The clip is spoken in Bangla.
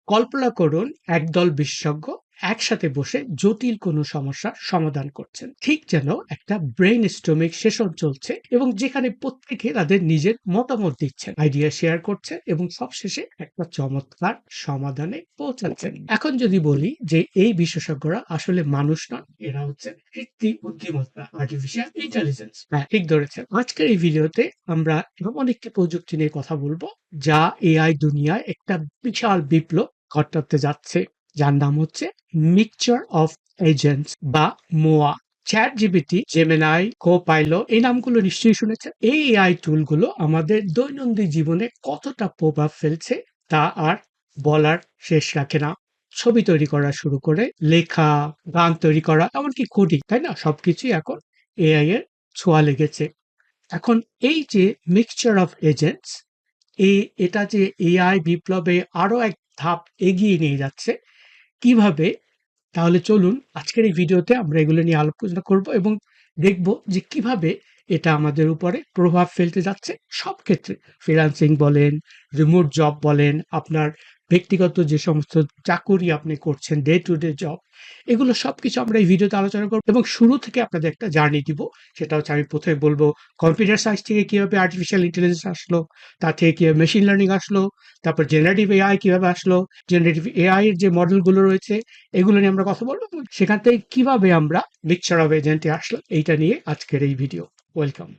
কল্পনা করুন একদল বিশেষজ্ঞ একসাথে বসে জটিল কোনো সমস্যার সমাধান করছেন, ঠিক যেন একটা ব্রেইন স্টর্মিং সেশন চলছে এবং যেখানে প্রত্যেকে তাদের নিজের মতামত দিচ্ছেন, আইডিয়া শেয়ার করছেন এবং সবশেষে একটা চমৎকার সমাধানে পৌঁছাচ্ছেন। এখন যদি বলি যে এই বিশেষজ্ঞরা আসলে মানুষ নন, এরা হচ্ছে কৃত্রিম বুদ্ধিমত্তা, আর্টিফিশিয়াল ইন্টেলিজেন্স। হ্যাঁ, ঠিক ধরেছেন। আজকের এই ভিডিওতে আমরা এমন একটি প্রযুক্তি নিয়ে কথা বলবো যা এআই দুনিয়ায় একটা বিশাল বিপ্লব ঘটাতে যাচ্ছে, যার নাম হচ্ছে মিক্সচার অফ এজেন্টস বা মোয়া। চ্যাট জিপিটি, জেমিনাই, কোপাইলট এই নামগুলো নিশ্চয়ই শুনেছেন। এই এআই টুলগুলো আমাদের দৈনন্দিন জীবনে কতটা প্রভাব ফেলছে তা আর বলার শেষ রাখে না। ছবি তৈরি করা শুরু করে লেখা, গান তৈরি করা, এমনকি কোডিং, তাই না? সবকিছুই এখন এআই এর ছোঁয়া লেগেছে। এখন এই যে মিক্সচার অফ এজেন্টস, এটা যে এআই বিপ্লবে আরো এক ধাপ এগিয়ে নিয়ে যাচ্ছে কিভাবে, তাহলে চলুন আজকের এই ভিডিওতে আমরা এগুলো নিয়ে আলোচনা করব এবং দেখব যে কিভাবে এটা আমাদের উপরে প্রভাব ফেলতে যাচ্ছে সব ক্ষেত্রে। ফ্রিল্যান্সিং বলেন, রিমোট জব বলেন, আপনার ব্যক্তিগত যে সমস্ত চাকুরি আপনি করছেন, ডে টু ডে জব, এগুলো সবকিছু আমরা এই ভিডিওতে আলোচনা করব এবং শুরু থেকে আপনাদের একটা জার্নি দিব। সেটা হচ্ছে, আমি প্রথমে বলবো কম্পিউটার সায়েন্স থেকে কিভাবে আর্টিফিশিয়াল ইন্টেলিজেন্স আসলো, তার থেকে কিভাবে মেশিন লার্নিং আসলো, তারপর জেনারেটিভ এআই কিভাবে আসলো, জেনারেটিভ এআই এর যে মডেলগুলো রয়েছে এগুলো নিয়ে আমরা কথা বলবো এবং সেখান থেকে কিভাবে আমরা মিক্সচার অফ এজেন্টে আসলাম, এইটা নিয়ে আজকের এই ভিডিও। ওয়েলকাম।